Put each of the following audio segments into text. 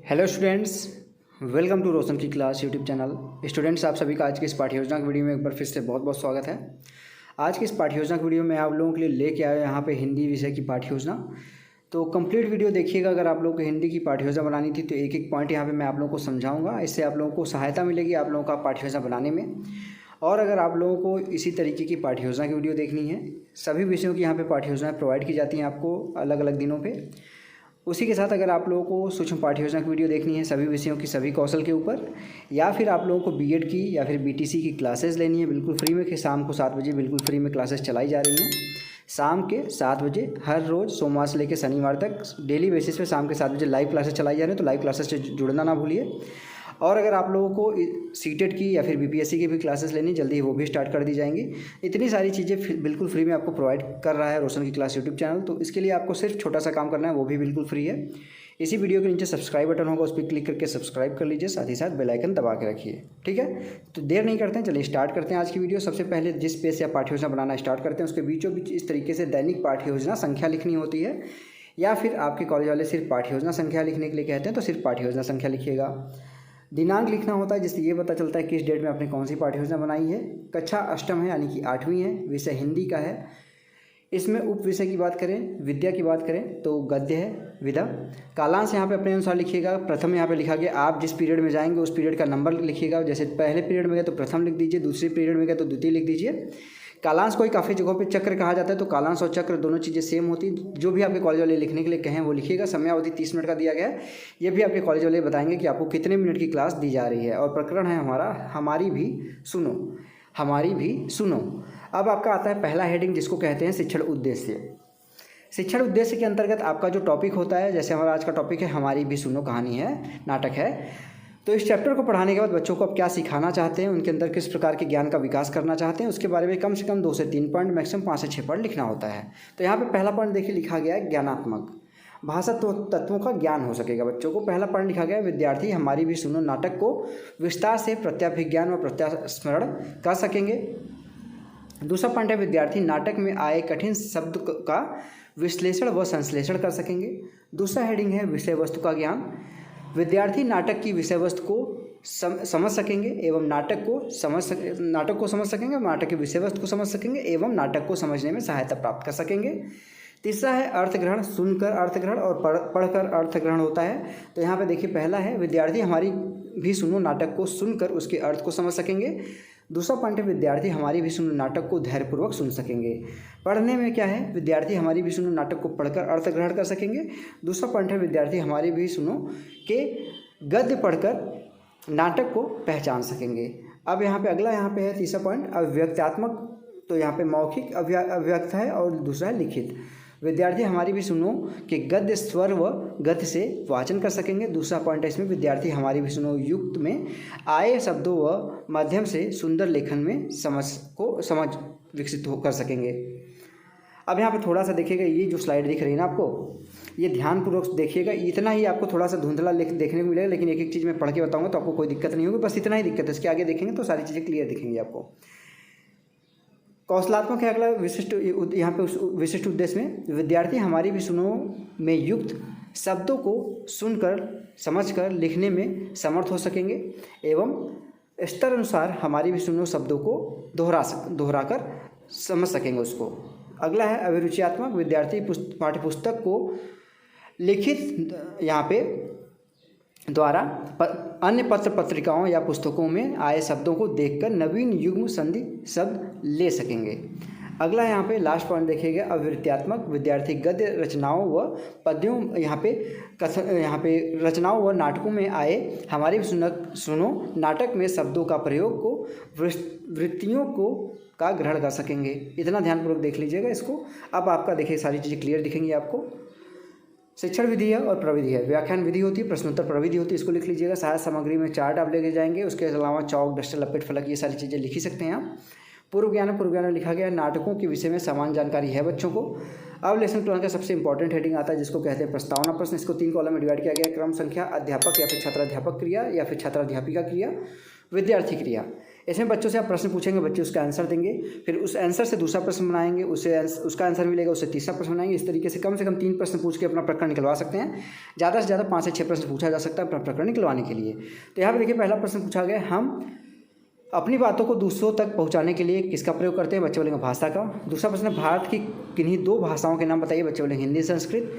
Hello students, welcome to रोशन की class YouTube channel. Students, आप सभी का आज की इस पाठ्य योजना की वीडियो में एक बार फिर से बहुत बहुत स्वागत है। आज की इस पाठ्य योजना की वीडियो में आप लोगों के लिए लेके आया यहाँ पे हिंदी विषय की पाठ्य योजना। तो कंप्लीट वीडियो देखिएगा। अगर आप लोगों को हिंदी की पाठ्य योजना बनानी थी तो एक एक पॉइंट यहाँ पे मैं आप लोगों को समझाऊंगा। इससे आप लोगों को सहायता मिलेगी आप लोगों का पाठ्य योजना बनाने में। और अगर आप लोगों को इसी तरीके की पाठ्य योजना की वीडियो देखनी है, सभी विषयों की यहाँ पे पाठ्य योजनाएं प्रोवाइड की जाती हैं आपको अलग अलग दिनों पे। उसी के साथ अगर आप लोगों को सूक्ष्म पाठ्य योजना की वीडियो देखनी है सभी विषयों की सभी कौशल के ऊपर, या फिर आप लोगों को बीएड की या फिर बीटीसी की क्लासेस लेनी है बिल्कुल फ्री में, कि शाम को 7 बजे बिल्कुल फ्री में क्लासेस चलाई जा रही हैं। शाम के 7 बजे हर रोज़ सोमवार से लेकर शनिवार तक डेली बेसिस पे शाम के 7 बजे लाइव क्लासेस चलाई जा रही हैं। तो लाइव क्लासेस से जुड़ना ना भूलिए। और अगर आप लोगों को सीटेट की या फिर बीपीएससी की भी क्लासेस लेनी, जल्दी वो भी स्टार्ट कर दी जाएंगी। इतनी सारी चीज़ें बिल्कुल फ्री में आपको प्रोवाइड कर रहा है रोशन की क्लास यूट्यूब चैनल। तो इसके लिए आपको सिर्फ छोटा सा काम करना है, वो भी बिल्कुल फ्री है। इसी वीडियो के नीचे सब्सक्राइब बटन होगा, उस पर क्लिक करके सब्सक्राइब कर लीजिए, साथ ही साथ बेल आइकन दबा के रखिए। ठीक है, तो देर नहीं करते हैं, चलिए स्टार्ट करते हैं आज की वीडियो। सबसे पहले जिस पेज से आप पाठ्य योजना बनाना स्टार्ट करते हैं उसके बीचों बीच इस तरीके से दैनिक पाठ्य योजना संख्या लिखनी होती है, या फिर आपके कॉलेज वाले सिर्फ पाठ्य योजना संख्या लिखने के लिए कहते हैं तो सिर्फ पाठ्य योजना संख्या लिखिएगा। दिनांक लिखना होता है जिससे ये पता चलता है किस डेट में आपने कौन सी पाठ्य योजना बनाई है। कक्षा अष्टम है यानी कि 8वीं है, विषय हिंदी का है। इसमें उप विषय की बात करें, विद्या की बात करें तो गद्य है, विधा। कालांश यहाँ पे अपने अनुसार लिखिएगा। प्रथम यहाँ पे लिखा गया, आप जिस पीरियड में जाएंगे उस पीरियड का नंबर लिखिएगा। जैसे पहले पीरियड में गए तो प्रथम लिख दीजिए, दूसरे पीरियड में गए तो द्वितीय लिख दीजिए। कालांश को काफ़ी जगहों पे चक्र कहा जाता है, तो कालांश और चक्र दोनों चीज़ें सेम होती हैं। जो भी आपके कॉलेज वाले लिखने के लिए कहें वो लिखिएगा। समयावधि 30 मिनट का दिया गया है। ये भी आपके कॉलेज वाले बताएंगे कि आपको कितने मिनट की क्लास दी जा रही है। और प्रकरण है हमारा हमारी भी सुनो, हमारी भी सुनो। अब आपका आता है पहला हेडिंग जिसको कहते हैं शिक्षण उद्देश्य। शिक्षण उद्देश्य के अंतर्गत आपका जो टॉपिक होता है, जैसे हमारा आज का टॉपिक है हमारी भी सुनो, कहानी है, नाटक है। तो इस चैप्टर को पढ़ाने के बाद बच्चों को आप क्या सिखाना चाहते हैं, उनके अंदर किस प्रकार के ज्ञान का विकास करना चाहते हैं, उसके बारे में कम से कम 2 से 3 पॉइंट, मैक्सिमम 5 से 6 पॉइंट लिखना होता है। तो यहाँ पे पहला पॉइंट देखिए लिखा गया है ज्ञानात्मक, भाषा तत्वों का ज्ञान हो सकेगा बच्चों को। पहला पॉइंट लिखा गया है विद्यार्थी हमारी भी सुनो नाटक को विस्तार से प्रत्याभिज्ञान व प्रत्यास्मरण कर सकेंगे। दूसरा पॉइंट है विद्यार्थी नाटक में आए कठिन शब्द का विश्लेषण व संश्लेषण कर सकेंगे। दूसरा हेडिंग है विषय वस्तु का ज्ञान। विद्यार्थी नाटक की विषय वस्तु को समझ सकेंगे एवं नाटक को समझ सकेंगे, नाटक की विषय वस्तु को समझ सकेंगे एवं नाटक को समझने में सहायता प्राप्त कर सकेंगे। तीसरा है अर्थग्रहण, सुनकर अर्थग्रहण और पढ़कर अर्थग्रहण होता है। तो यहाँ पे देखिए पहला है विद्यार्थी हमारी भी सुनो नाटक को सुनकर उसके अर्थ को समझ सकेंगे। दूसरा पॉइंट है विद्यार्थी हमारी भी सुनो नाटक को धैर्यपूर्वक सुन सकेंगे। पढ़ने में क्या है, विद्यार्थी हमारी भी सुनो नाटक को पढ़कर अर्थ ग्रहण कर सकेंगे। दूसरा पॉइंट है विद्यार्थी हमारी भी सुनो के गद्य पढ़कर नाटक को पहचान सकेंगे। अब यहाँ पे अगला यहाँ पे है तीसरा पॉइंट अव्यक्तात्मक। तो यहाँ पे मौखिक अव्यक्त है और दूसरा है लिखित। विद्यार्थी हमारी भी सुनो कि गद्य स्वर व गद्य से वाचन कर सकेंगे। दूसरा पॉइंट है इसमें विद्यार्थी हमारी भी सुनो युक्त में आए शब्दों व माध्यम से सुंदर लेखन में समझ विकसित कर सकेंगे। अब यहाँ पे थोड़ा सा देखिएगा, ये जो स्लाइड दिख रही है ना आपको, ये ध्यानपूर्वक देखिएगा। इतना ही आपको थोड़ा सा धुंधला देखने को मिलेगा, लेकिन एक एक चीज़ मैं पढ़ के बताऊँगा तो आपको कोई दिक्कत नहीं होगी। बस इतना ही दिक्कत है, इसके आगे देखेंगे तो सारी चीज़ें क्लियर दिखेंगी आपको। कौशलात्मक है अगला विशिष्ट, यहाँ पे उस विशिष्ट उद्देश्य में विद्यार्थी हमारी भी सुनो में युक्त शब्दों को सुनकर समझकर लिखने में समर्थ हो सकेंगे एवं स्तर अनुसार हमारी भी सुनो शब्दों को दोहरा कर समझ सकेंगे उसको। अगला है अभिरुचियात्मक, विद्यार्थी पाठ्यपुस्तक को लिखित यहाँ पे द्वारा अन्य पत्र पत्रिकाओं या पुस्तकों में आए शब्दों को देखकर नवीन युग्म संधि शब्द ले सकेंगे। अगला यहाँ पे लास्ट पॉइंट देखिएगा अभिवृत्त्यात्मक, विद्यार्थी गद्य रचनाओं व पद्यों यहाँ पे रचनाओं व नाटकों में आए हमारी सुनो नाटक में शब्दों का प्रयोग को वृत्तियों को का ग्रहण कर सकेंगे। इतना ध्यानपूर्वक देख लीजिएगा इसको। अब आपका देखिए सारी चीज़ें क्लियर दिखेंगी आपको। शिक्षण विधि है और प्रविधि है। व्याख्यान विधि होती है, प्रश्नोत्तर प्रविधि होती है, इसको लिख लीजिएगा। सहायक सामग्री में चार्ट आप लेके जाएंगे, उसके अलावा चौक डस्टर लपेट फलक ये सारी चीज़ें लिख ही सकते हैं आप। पूर्व ज्ञान में लिखा गया नाटकों के विषय में समान जानकारी है बच्चों को। अब लेसन प्लान का सबसे इंपॉर्टेंट हेडिंग आता है जिसको कहते हैं प्रस्तावना प्रश्न। इसको 3 कॉलम में डिवाइड किया गया। क्रम संख्या, अध्यापक या फिर छात्राध्यापक क्रिया या फिर छात्राध्यापिका क्रिया, विद्यार्थी क्रिया, इसमें बच्चों से आप प्रश्न पूछेंगे, बच्चे उसका आंसर देंगे, फिर उस आंसर से दूसरा प्रश्न बनाएंगे, उसका आंसर मिलेगा, उससे तीसरा प्रश्न बनाएंगे। इस तरीके से कम 3 प्रश्न पूछ के अपना प्रकरण निकलवा सकते हैं। ज़्यादा से ज़्यादा 5 से 6 प्रश्न पूछा जा सकता है अपना प्रकरण निकलवाने के लिए। तो यहाँ पर देखिए पहला प्रश्न पूछा गया, हम अपनी बातों को दूसरों तक पहुंचाने के लिए किसका प्रयोग करते हैं? बच्चे बोलेंगे भाषा का। दूसरा प्रश्न, भारत की किन्हीं 2 भाषाओं के नाम बताइए? बच्चे बोलेंगे हिंदी संस्कृत।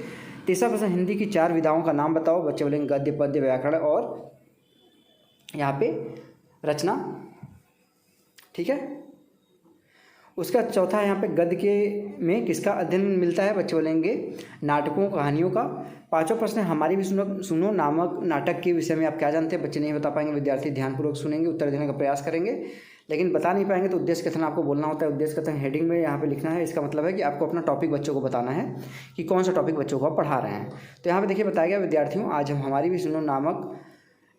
तीसरा प्रश्न, हिंदी की 4 विधाओं का नाम बताओ? बच्चे बोलेंगे गद्य, पद्य, व्याकरण और यहाँ पे रचना। ठीक है। उसका चौथा है यहाँ पे गद्य के में किसका अध्ययन मिलता है? बच्चे बोलेंगे नाटकों, कहानियों का। पांचवा प्रश्न है, हमारी भी सुनो नामक नाटक के विषय में आप क्या जानते हैं? बच्चे नहीं बता पाएंगे, विद्यार्थी ध्यानपूर्वक सुनेंगे, उत्तर देने का प्रयास करेंगे, लेकिन बता नहीं पाएंगे तो उद्देश्य कथन आपको बोलना होता है। उद्देश्य कथन हेडिंग में यहाँ पे लिखना है। इसका मतलब है कि आपको अपना टॉपिक बच्चों को बताना है कि कौन सा टॉपिक बच्चों को आप पढ़ा रहे हैं। तो यहाँ पे देखिए बताया गया, विद्यार्थियों आज हम हमारी भी सुनो नामक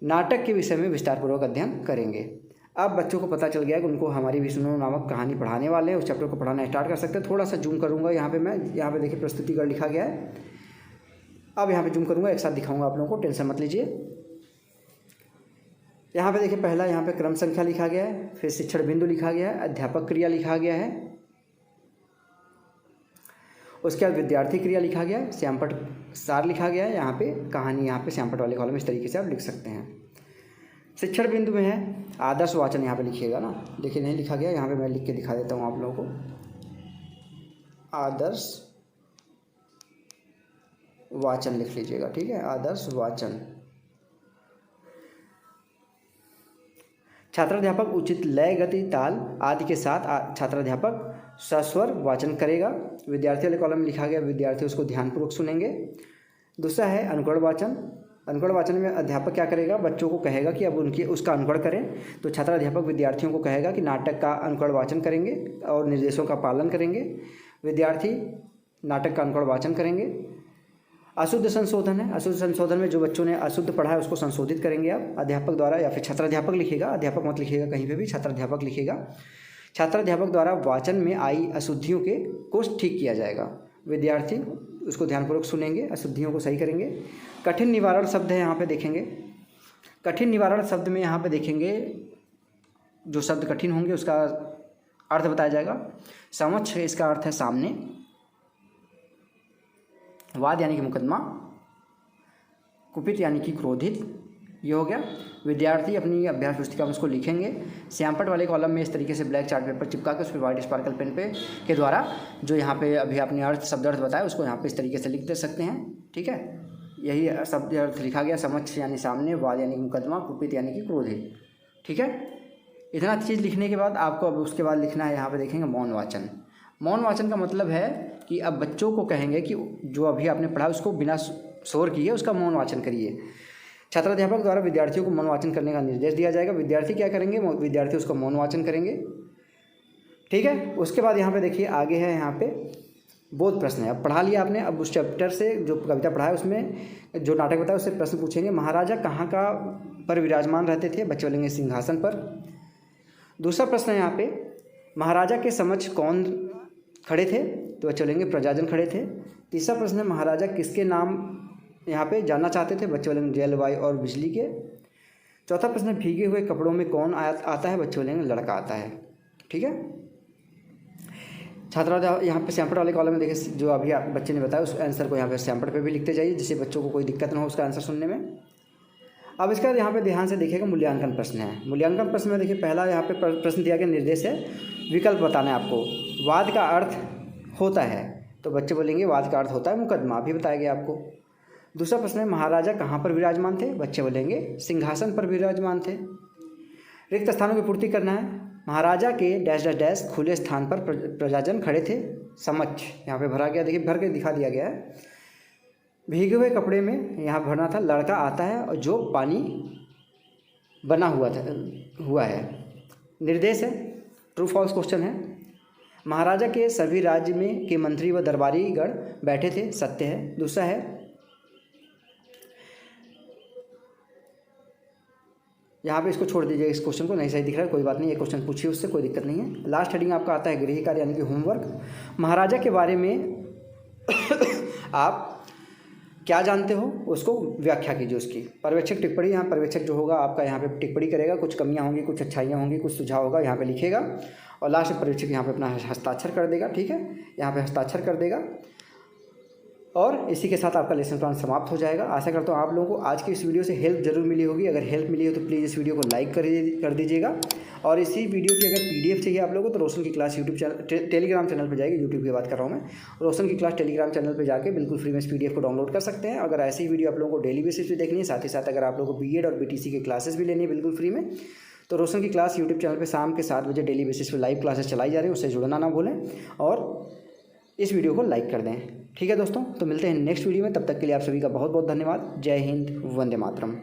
नाटक के विषय में विस्तारपूर्वक अध्ययन करेंगे। अब बच्चों को पता चल गया कि उनको हमारी भी सुनो नामक कहानी पढ़ाने वाले हैं, उस चैप्टर को पढ़ाना स्टार्ट कर सकते हैं। थोड़ा सा जूम करूँगा यहाँ पे मैं, यहाँ पे देखिए प्रस्तुतिकरण लिखा गया है। अब यहाँ पे जूम करूँगा, एक साथ दिखाऊंगा आप लोगों को, टेंशन मत लीजिए। यहाँ पे देखिए पहला यहाँ पे क्रम संख्या लिखा गया है, फिर शिक्षण बिंदु लिखा गया है, अध्यापक क्रिया लिखा गया है, उसके बाद विद्यार्थी क्रिया लिखा गया है, श्यामपट सार लिखा गया है, यहाँ पे कहानी, यहाँ पे श्यामपट वाले कॉलम इस तरीके से आप लिख सकते हैं। शिक्षण बिंदु में है आदर्श वाचन, यहाँ पे लिखिएगा ना, देखिए नहीं लिखा गया, यहाँ पे मैं लिख के दिखा देता हूँ आप लोगों को। आदर्श वाचन लिख लीजिएगा, ठीक है, आदर्श वाचन। छात्राध्यापक उचित लय, गति, ताल आदि के साथ छात्राध्यापक सस्वर वाचन करेगा। विद्यार्थी वाले कॉलम में लिखा गया, विद्यार्थी उसको ध्यानपूर्वक सुनेंगे। दूसरा है अनुकरण वाचन। अनुकरण वाचन में अध्यापक क्या करेगा? बच्चों को कहेगा कि अब उसका अनुकरण करें। तो छात्राध्यापक विद्यार्थियों को कहेगा कि नाटक का अनुकरण वाचन करेंगे और निर्देशों का पालन करेंगे। विद्यार्थी नाटक का अनुकरण वाचन करेंगे। अशुद्ध संशोधन है, अशुद्ध संशोधन में जो बच्चों ने अशुद्ध पढ़ा है उसको संशोधित करेंगे आप अध्यापक द्वारा, या फिर छात्राध्यापक लिखिएगा, अध्यापक मत लिखिएगा कहीं पे भी, छात्राध्यापक लिखिएगा। छात्राध्यापक द्वारा वाचन में आई अशुद्धियों को ठीक किया जाएगा। विद्यार्थी उसको ध्यानपूर्वक सुनेंगे, अशुद्धियों को सही करेंगे। कठिन निवारण शब्द है, यहाँ पे देखेंगे। कठिन निवारण शब्द में यहाँ पे देखेंगे जो शब्द कठिन होंगे उसका अर्थ बताया जाएगा। समक्ष इसका अर्थ है सामने, वाद यानी कि मुकदमा, कुपित यानी कि क्रोधित, ये हो गया। विद्यार्थी अपनी अभ्यास पुस्तिका में उसको लिखेंगे। श्यामपट वाले कॉलम में इस तरीके से ब्लैक चार्ट पेपर चिपका के उस पर वाइट स्पार्कल पेन पे के द्वारा जो यहाँ पे अभी आपने अर्थ शब्द अर्थ बताया उसको यहाँ पे इस तरीके से लिख दे सकते हैं, ठीक है। यही शब्द अर्थ लिखा गया, समक्ष यानी सामने, वाद यानी कि मुकदमा, कुपित यानी कि क्रोधित, ठीक है। इतना चीज़ लिखने के बाद आपको अब उसके बाद लिखना है, यहाँ पर देखेंगे मौन वाचन। मौन वाचन का मतलब है कि अब बच्चों को कहेंगे कि जो अभी आपने पढ़ा उसको बिना शोर किए उसका मौन वाचन करिए। छात्राध्यापक द्वारा विद्यार्थियों को मौन वाचन करने का निर्देश दिया जाएगा। विद्यार्थी क्या करेंगे? विद्यार्थी उसको मौन वाचन करेंगे, ठीक है। उसके बाद यहाँ पे देखिए आगे है, यहाँ पे बोध प्रश्न है। अब पढ़ा लिया आपने, अब उस चैप्टर से जो कविता पढ़ा है उसमें जो नाटक बताया उससे प्रश्न पूछेंगे। महाराजा कहाँ का पर विराजमान रहते थे? बच्चे बोलेंगे सिंहासन पर। दूसरा प्रश्न है यहाँ पे, महाराजा के समक्ष कौन खड़े थे? तो बच्चे बोलेंगे प्रजाजन खड़े थे। तीसरा प्रश्न है, महाराजा किसके नाम यहाँ पे जानना चाहते थे? बच्चे बोलेंगे जल, वायु और बिजली के। चौथा प्रश्न है, भीगे हुए कपड़ों में कौन आता है? बच्चे बोलेंगे लड़का आता है, ठीक है। छात्राध्यापक यहाँ पे श्यामपट वाले कॉलम में देखिए जो अभी बच्चे ने बताया उस आंसर को यहाँ पे श्यामपट पे भी लिखते जाइए, जिससे बच्चों को कोई दिक्कत ना हो उसका आंसर सुनने में। अब इसका यहाँ पे ध्यान से देखिएगा, मूल्यांकन प्रश्न है। मूल्यांकन प्रश्न में देखिए पहला यहाँ पे प्रश्न दिया गया, निर्देश है, विकल्प बताना है आपको। वाद का अर्थ होता है, तो बच्चे बोलेंगे वाद का अर्थ होता है मुकदमा, अभी बताया गया आपको। दूसरा प्रश्न है, महाराजा कहाँ पर विराजमान थे? बच्चे बोलेंगे सिंहासन पर विराजमान थे। रिक्त स्थानों की पूर्ति करना है। महाराजा के डैश डैश डैश खुले स्थान पर प्रजाजन खड़े थे, समक्ष यहाँ पे भरा गया, देखिए भर के दिखा दिया गया है। भीगे हुए कपड़े में यहाँ भरना था, लड़का आता है और जो पानी बना हुआ है। निर्देश है, ट्रू फॉल्स क्वेश्चन है। महाराजा के सभी राज्य में के मंत्री व दरबारीगण बैठे थे, सत्य है। दूसरा है, यहाँ पे इसको छोड़ दीजिए, इस क्वेश्चन को नहीं सही दिख रहा है, कोई बात नहीं, ये क्वेश्चन पूछिए उससे, कोई दिक्कत नहीं है। लास्ट हेडिंग आपका आता है गृह कार्य यानी कि होमवर्क। महाराजा के बारे में आप क्या जानते हो उसको व्याख्या कीजिए उसकी। पर्यवेक्षक टिप्पणी, यहाँ पर्यवेक्षक जो होगा आपका यहाँ पे टिप्पणी करेगा, कुछ कमियाँ होंगी, कुछ अच्छाइयाँ होंगी, कुछ सुझाव होगा यहाँ पे लिखेगा और लास्ट में पर्यवेक्षक यहाँ पे अपना हस्ताक्षर कर देगा। ठीक है, यहाँ पे हस्ताक्षर कर देगा और इसी के साथ आपका लेसन प्लान समाप्त हो जाएगा। आशा करता हूँ आप लोगों को आज की इस वीडियो से हेल्प जरूर मिली होगी। अगर हेल्प मिली हो तो प्लीज़ इस वीडियो को लाइक कर दीजिएगा और इसी वीडियो की अगर PDF चाहिए आप लोगों को तो रोशन की class YouTube channel Telegram channel पर जाएगी। यूट्यूब की बात कर रहा हूँ मैं, रोशन की क्लास टेलीग्राम चैनल पर जाकर बिल्कुल फ्री में इस PDF को डाउनलोड कर सकते हैं। अगर ऐसी वीडियो आप लोगों को डेली बेसिस पे देखनी है, साथ ही साथ अगर आप लोगों को BEd और BTC की क्लासेस भी लेनी है बिल्कुल फ्री में, तो रोशन की क्लास यूट्यूब चैनल पर शाम के 7 बजे डेली बेसिस पे लाइव क्लासेस चलाई जा रही है, उससे जुड़ना ना भूलें और इस वीडियो को लाइक कर दें। ठीक है दोस्तों, तो मिलते हैं नेक्स्ट वीडियो में, तब तक के लिए आप सभी का बहुत बहुत धन्यवाद। जय हिंद, वंदे मातरम।